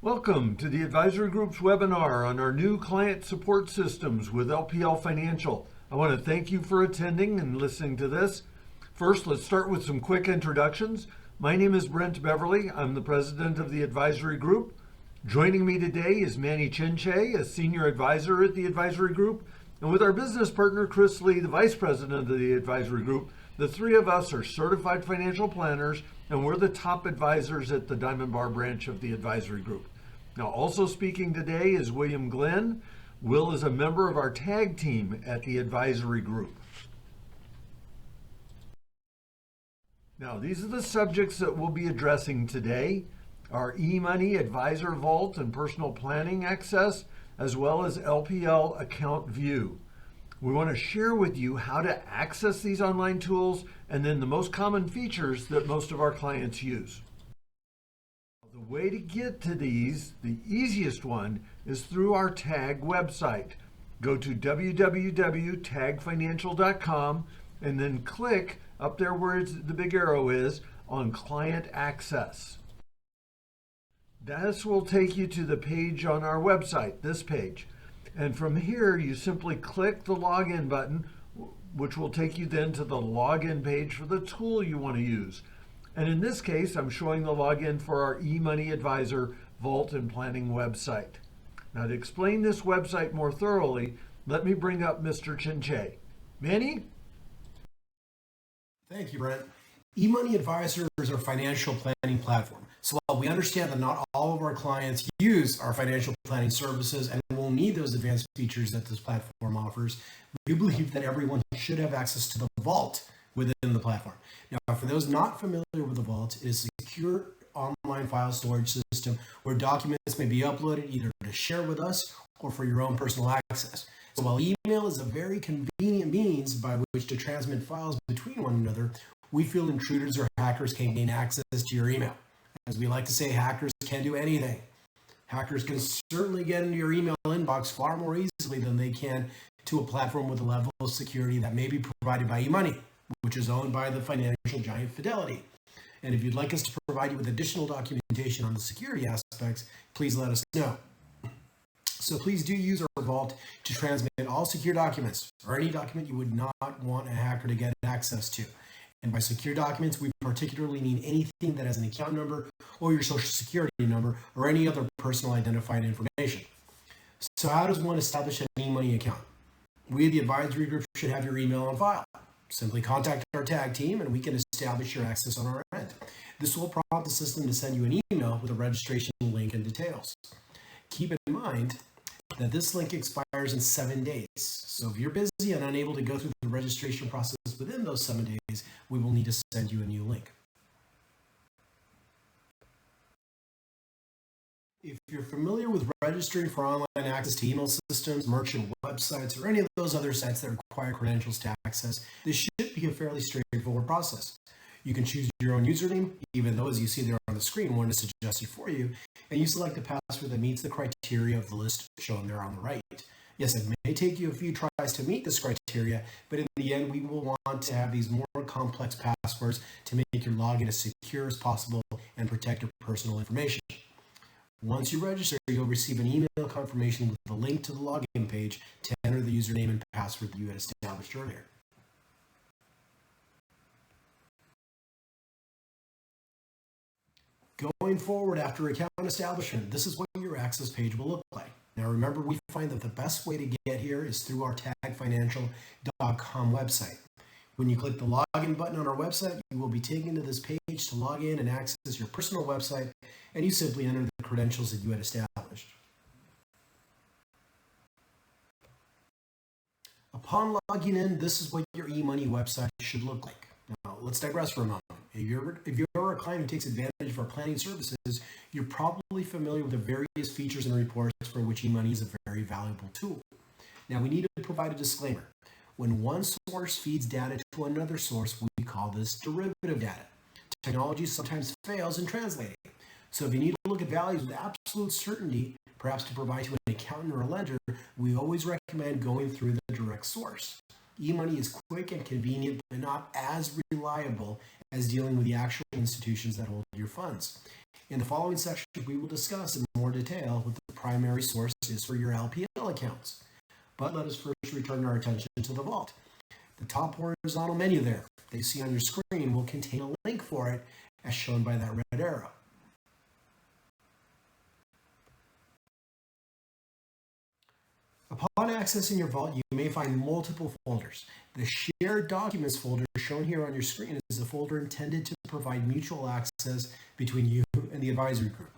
Welcome to the Advisory Group's webinar on our new client support systems with LPL Financial. I want to thank you for attending and listening to this. First, let's start with some quick introductions. My name is Brent Beverly. I'm the president of the Advisory Group. Joining me today is Manny a senior advisor at the Advisory Group, and with our business partner, Chris Lee, the vice president of the Advisory Group. The three of us are certified financial planners, and we're the top advisors at the Diamond Bar branch of the Advisory Group. Now, also speaking today is William Glenn. Will is a member of our tag team at the Advisory Group. Now, these are the subjects that we'll be addressing today: our eMoney Advisor Vault and Personal Planning Access, as well as LPL Account View. We want to share with you how to access these online tools and then the most common features that most of our clients use. The way to get to these, the easiest one, is through our TAG website. Go to www.tagfinancial.com and then click up there where the big arrow is on Client Access. This will take you to the page on our website, this page. And from here, you simply click the login button, which will take you then to the login page for the tool you want to use. And in this case, I'm showing the login for our eMoney Advisor Vault and Planning website. Now, to explain this website more thoroughly, let me bring up Mr. Chinche. Manny? Thank you, Brent. eMoney Advisor is our financial planning platform. So while we understand that not all of our clients use our financial planning services and will need those advanced features that this platform offers, we believe that everyone should have access to the Vault within the platform. Now, for those not familiar with the Vault, it is a secure online file storage system where documents may be uploaded either to share with us or for your own personal access. So while email is a very convenient means by which to transmit files between one another, we feel intruders or hackers can gain access to your email. As we like to say, hackers can do anything. Hackers can certainly get into your email inbox far more easily than they can to a platform with a level of security that may be provided by eMoney, which is owned by the financial giant Fidelity. And if you'd like us to provide you with additional documentation on the security aspects, please let us know. So please do use our Vault to transmit all secure documents or any document you would not want a hacker to get access to. And by secure documents, we particularly mean anything that has an account number or your social security number or any other personal identifying information. So how does one establish an eMoney account? We, the Advisory Group, should have your email on file. Simply contact our tag team and we can establish your access on our end. This will prompt the system to send you an email with a registration link and details. Keep in mind that this link expires in 7 days. So if you're busy and unable to go through the registration process within those 7 days, we will need to send you a new link. If you're familiar with registering for online access to email systems, merchant websites, or any of those other sites that require credentials to access, this should be a fairly straightforward process. You can choose your own username, even though, as you see there on the screen, one is suggested for you, and you select a password that meets the criteria of the list shown there on the right. Yes, it may take you a few tries to meet this criteria, but in the end, we will want to have these more complex passwords to make your login as secure as possible and protect your personal information. Once you register, you'll receive an email confirmation with a link to the login page to enter the username and password that you had established earlier. Going forward after account establishment, this is what your access page will look like. Now remember, we find that the best way to get here is through our tagfinancial.com website. When you click the login button on our website, you will be taken to this page to log in and access your personal website, and you simply enter the credentials that you had established. Upon logging in, this is what your eMoney website should look like. Now, let's digress for a moment. If you're a client who takes advantage of our planning services, you're probably familiar with the various features and reports for which eMoney is a very valuable tool. Now, we need to provide a disclaimer. When one source feeds data to another source, we call this derivative data. Technology sometimes fails in translating. So if you need to look at values with absolute certainty, perhaps to provide to an accountant or a lender, we always recommend going through the direct source. eMoney is quick and convenient, but not as reliable as dealing with the actual institutions that hold your funds. In the following section, we will discuss in more detail what the primary source is for your LPL accounts. But let us first return our attention to the vault. The top horizontal menu there that you see on your screen will contain a link for it as shown by that red arrow. Upon accessing your vault, you may find multiple folders. The Shared Documents folder shown here on your screen is a folder intended to provide mutual access between you and the advisory group.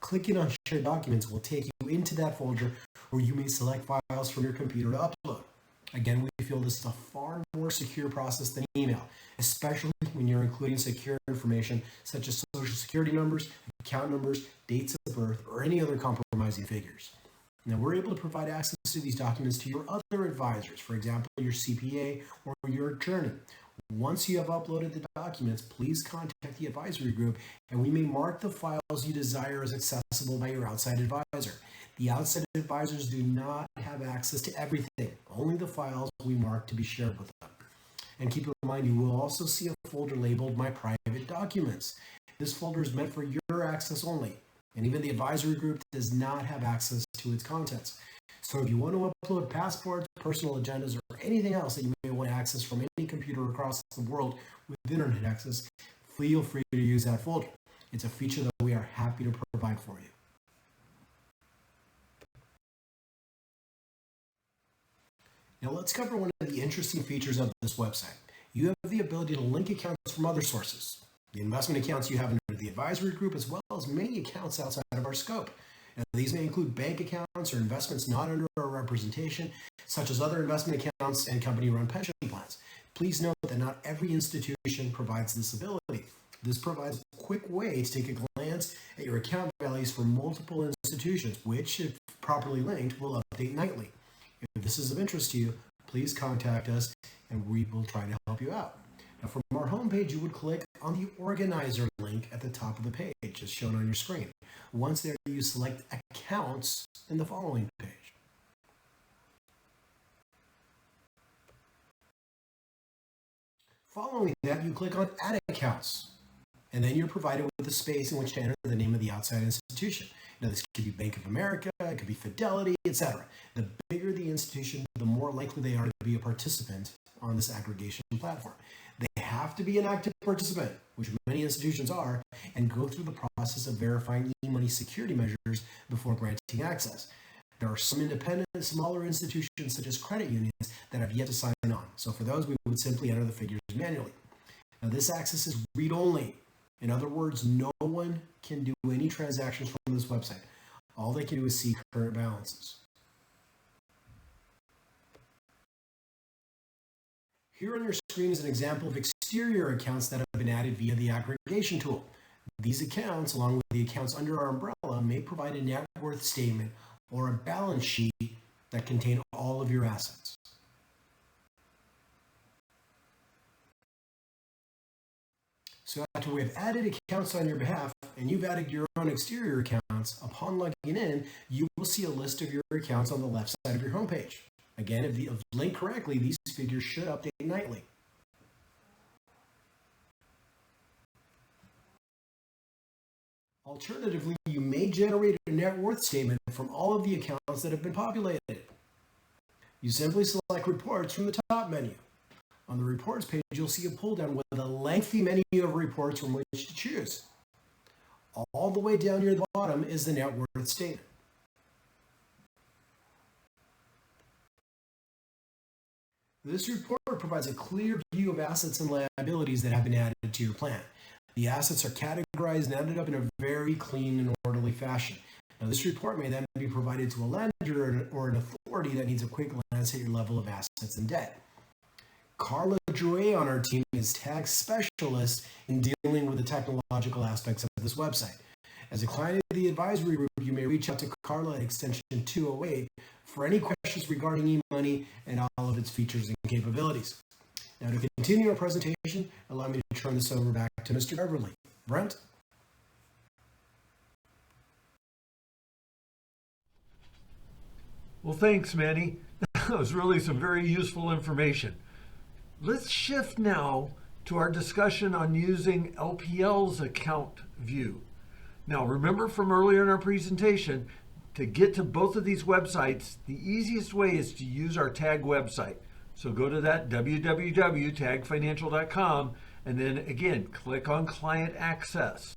Clicking on Shared Documents will take you into that folder where you may select files from your computer to upload. Again, we feel this is a far more secure process than email, especially when you're including secure information such as social security numbers, account numbers, dates of birth, or any other compromising figures. Now, we're able to provide access to these documents to your other advisors, for example, your CPA or your attorney. Once you have uploaded the documents, please contact the advisory group and we may mark the files you desire as accessible by your outside advisor. The outside advisors do not have access to everything, only the files we mark to be shared with them. And keep in mind, you will also see a folder labeled My Private Documents. This folder is meant for your access only, and even the advisory group does not have access to its contents. So if you want to upload passports, personal agendas, or anything else that you may want to access from any computer across the world with internet access, feel free to use that folder. It's a feature that we are happy to provide for you. Now let's cover one of the interesting features of this website. You have the ability to link accounts from other sources. The investment accounts you have under the advisory group, as well as many accounts outside of our scope. Now, these may include bank accounts or investments not under our representation, such as other investment accounts and company-run pension plans. Please note that not every institution provides this ability. This provides a quick way to take a glance at your account values for multiple institutions, which, if properly linked, will update nightly. If this is of interest to you, please contact us and we will try to help you out. Now, from our homepage, you would click on the Organizer link at the top of the page, as shown on your screen. Once there, you select Accounts in the following page. Following that, you click on Add Accounts, and then you're provided with a space in which to enter the name of the outside institution. Now, this could be Bank of America, it could be Fidelity, etc. The bigger the institution, the more likely they are to be a participant on this aggregation platform. They have to be an active participant, which many institutions are, and go through the process of verifying eMoney security measures before granting access. There are some independent, smaller institutions such as credit unions that have yet to sign on. So for those, we would simply enter the figures manually. Now, this access is read-only. In other words, no one can do any transactions from this website. All they can do is see current balances. Here on your screen is an example of exterior accounts that have been added via the aggregation tool. These accounts, along with the accounts under our umbrella, may provide a net worth statement or a balance sheet that contain all of your assets. So after we have added accounts on your behalf and you've added your own exterior accounts, upon logging in, you will see a list of your accounts on the left side of your homepage. Again, if linked correctly, these figures should update nightly. Alternatively, you may generate a net worth statement from all of the accounts that have been populated. You simply select Reports from the top menu. On the Reports page, you'll see a pull-down with a lengthy menu of reports from which to choose. All the way down near the bottom is the net worth statement. This report provides a clear view of assets and liabilities that have been added to your plan. The assets are categorized and ended up in a very clean and orderly fashion. Now, this report may then be provided to a lender or an authority that needs a quick glance at your level of assets and debt. Carla Drouet on our team is tax specialist in dealing with the technological aspects of this website. As a client of the advisory group, you may reach out to Carla at extension 208 for any questions regarding eMoney and all of its features and capabilities. Now, to continue our presentation, allow me to turn this over back to Mr. Beverly. Brent? Well, thanks, Manny. That was really some very useful information. Let's shift now to our discussion on using LPL's Account View. Now, remember from earlier in our presentation, to get to both of these websites, the easiest way is to use our tag website. So go to that www.tagfinancial.com and then again, click on Client Access.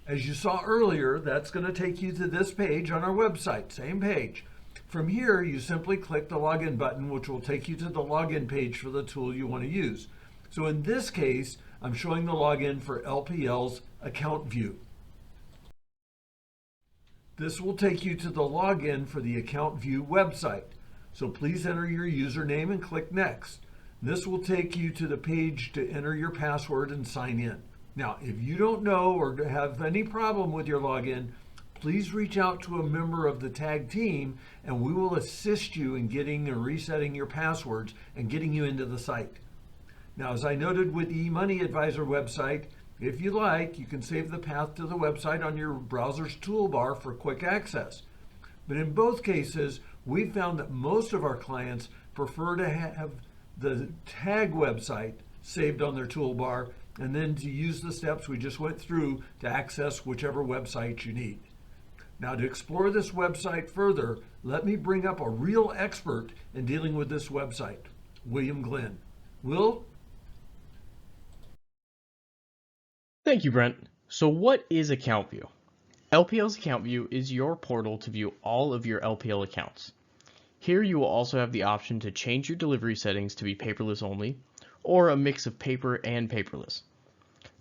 As you saw earlier, that's going to take you to this page on our website, same page. From here, you simply click the login button, which will take you to the login page for the tool you want to use. So in this case, I'm showing the login for LPL's Account View. This will take you to the login for the Account View website. So please enter your username and click Next. This will take you to the page to enter your password and sign in. Now, if you don't know or have any problem with your login, please reach out to a member of the tag team and we will assist you in getting and resetting your passwords and getting you into the site. Now, as I noted with the eMoney Advisor website, if you like, you can save the path to the website on your browser's toolbar for quick access. But in both cases, we've found that most of our clients prefer to have the tag website saved on their toolbar and then to use the steps we just went through to access whichever website you need. Now, to explore this website further, let me bring up a real expert in dealing with this website, William Glenn. Will? Thank you, Brent. So what is AccountView? LPL's AccountView is your portal to view all of your LPL accounts. Here you will also have the option to change your delivery settings to be paperless only, or a mix of paper and paperless.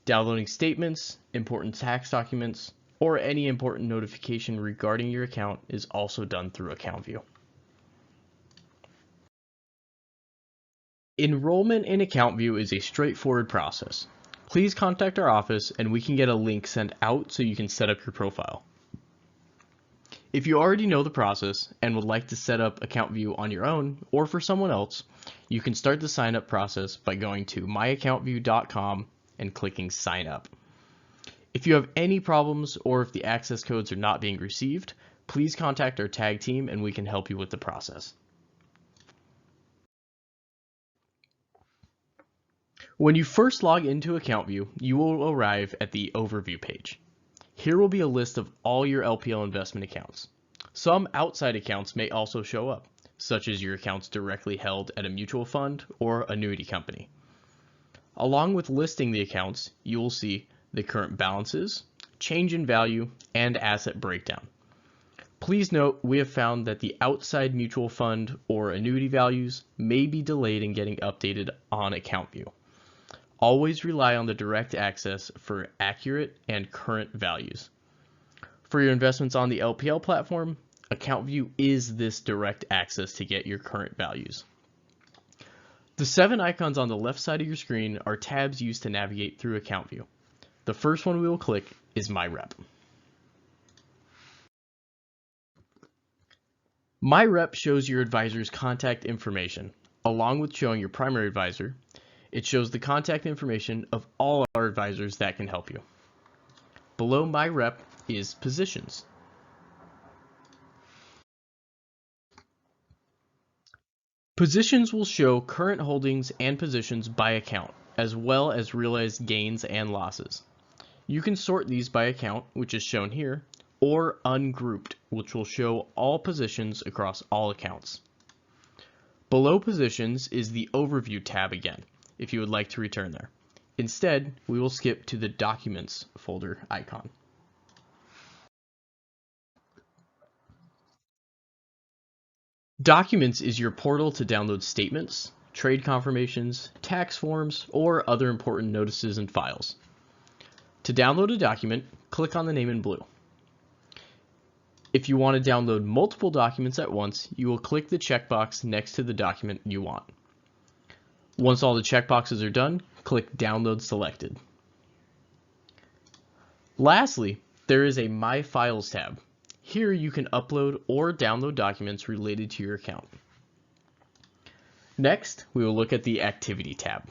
Downloading statements, important tax documents, or any important notification regarding your account is also done through AccountView. Enrollment in AccountView is a straightforward process. Please contact our office and we can get a link sent out so you can set up your profile. If you already know the process and would like to set up AccountView on your own or for someone else, you can start the sign up process by going to myaccountview.com and clicking sign up. If you have any problems or if the access codes are not being received, please contact our tag team and we can help you with the process. When you first log into AccountView, you will arrive at the overview page. Here will be a list of all your LPL investment accounts. Some outside accounts may also show up, such as your accounts directly held at a mutual fund or annuity company. Along with listing the accounts, you will see the current balances, change in value, and asset breakdown. Please note we have found that the outside mutual fund or annuity values may be delayed in getting updated on AccountView. Always rely on the direct access for accurate and current values. For your investments on the LPL platform, AccountView is this direct access to get your current values. The 7 icons on the left side of your screen are tabs used to navigate through AccountView. The first one we will click is My Rep. My Rep shows your advisor's contact information. Along with showing your primary advisor, it shows the contact information of all our advisors that can help you. Below My Rep is Positions. Positions will show current holdings and positions by account, as well as realized gains and losses. You can sort these by account, which is shown here, or ungrouped, which will show all positions across all accounts. Below Positions is the Overview tab again, if you would like to return there. Instead, we will skip to the Documents folder icon. Documents is your portal to download statements, trade confirmations, tax forms, or other important notices and files. To download a document, click on the name in blue. If you want to download multiple documents at once, you will click the checkbox next to the document you want. Once all the checkboxes are done, click Download Selected. Lastly, there is a My Files tab. Here you can upload or download documents related to your account. Next, we will look at the Activity tab.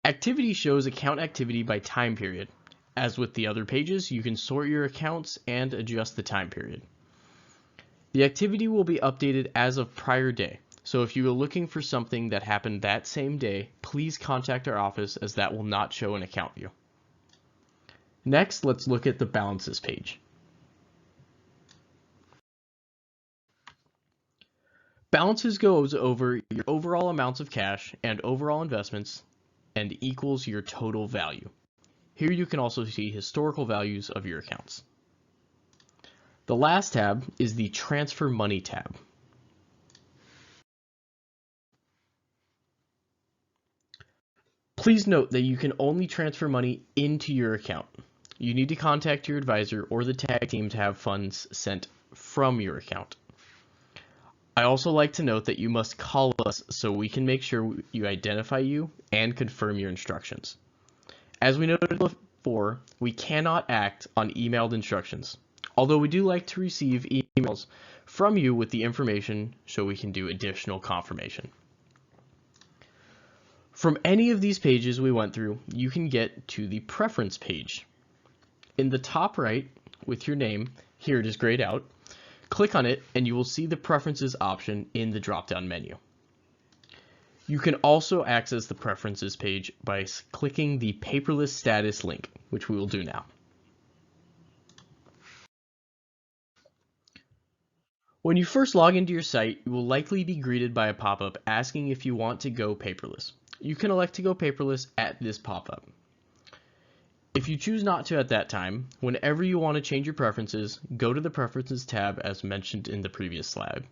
Activity shows account activity by time period. As with the other pages, you can sort your accounts and adjust the time period. The activity will be updated as of prior day. So if you are looking for something that happened that same day, please contact our office as that will not show in account view. Next, let's look at the balances page. Balances goes over your overall amounts of cash and overall investments and equals your total value. Here you can also see historical values of your accounts. The last tab is the Transfer Money tab. Please note that you can only transfer money into your account. You need to contact your advisor or the tag team to have funds sent from your account. I also like to note that you must call us so we can make sure you identify you and confirm your instructions. As we noted before, we cannot act on emailed instructions, although we do like to receive emails from you with the information so we can do additional confirmation. From any of these pages we went through, you can get to the preference page. In the top right, with your name, here it is grayed out, click on it and you will see the preferences option in the drop-down menu. You can also access the preferences page by clicking the paperless status link, which we will do now. When you first log into your site, you will likely be greeted by a pop-up asking if you want to go paperless. You can elect to go paperless at this pop-up. If you choose not to at that time, whenever you want to change your preferences, go to the Preferences tab as mentioned in the previous slide.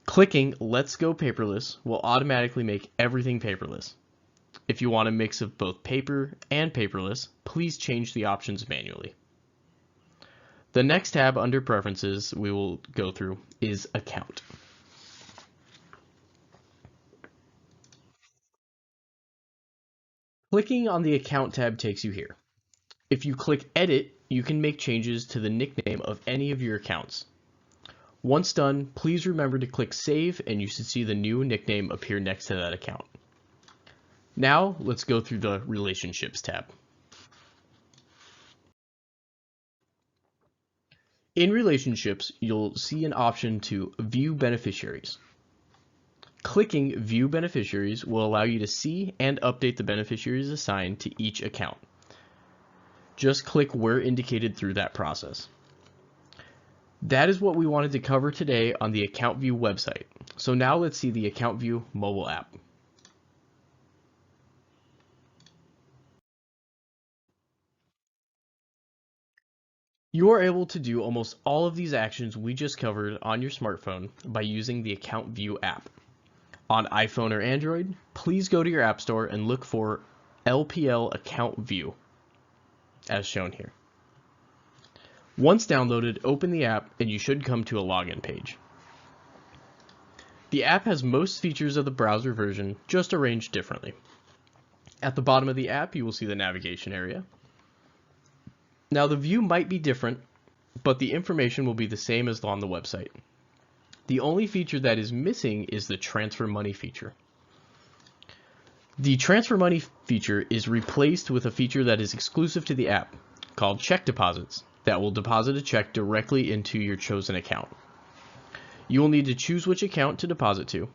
Clicking Let's Go Paperless will automatically make everything paperless. If you want a mix of both paper and paperless, please change the options manually. The next tab under Preferences we will go through is Account. Clicking on the Account tab takes you here. If you click Edit, you can make changes to the nickname of any of your accounts. Once done, please remember to click Save and you should see the new nickname appear next to that account. Now, let's go through the Relationships tab. In Relationships, you'll see an option to View Beneficiaries. Clicking View Beneficiaries will allow you to see and update the beneficiaries assigned to each account. Just click where indicated through that process. That is what we wanted to cover today on the AccountView website. So now let's see the AccountView mobile app. You are able to do almost all of these actions we just covered on your smartphone by using the AccountView app. On iPhone or Android, please go to your App Store and look for LPL Account View, as shown here. Once downloaded, open the app and you should come to a login page. The app has most features of the browser version, just arranged differently. At the bottom of the app, you will see the navigation area. Now the view might be different, but the information will be the same as on the website. The only feature that is missing is the Transfer Money feature. The Transfer Money feature is replaced with a feature that is exclusive to the app, called Check Deposits, that will deposit a check directly into your chosen account. You will need to choose which account to deposit to,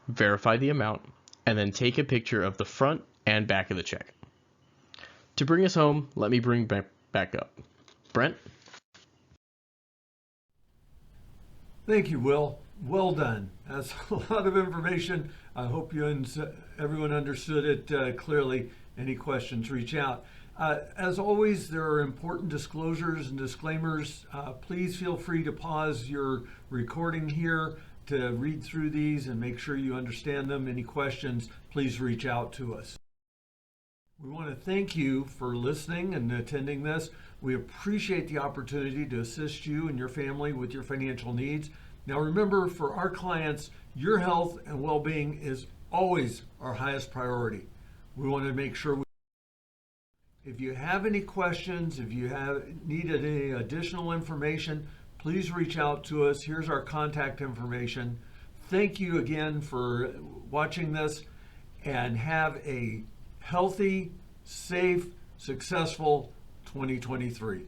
verify the amount, and then take a picture of the front and back of the check. To bring us home, let me bring back up. Brent? Thank you, Will. Well done. That's a lot of information. I hope everyone understood it clearly. Any questions, reach out. As always, there are important disclosures and disclaimers. Please feel free to pause your recording here to read through these and make sure you understand them. Any questions, please reach out to us. We want to thank you for listening and attending this. We appreciate the opportunity to assist you and your family with your financial needs. Now remember, for our clients, your health and well-being is always our highest priority. We want to make sure if you have any questions, if you need any additional information, please reach out to us. Here's our contact information. Thank you again for watching this, and have a healthy, safe, successful 2023.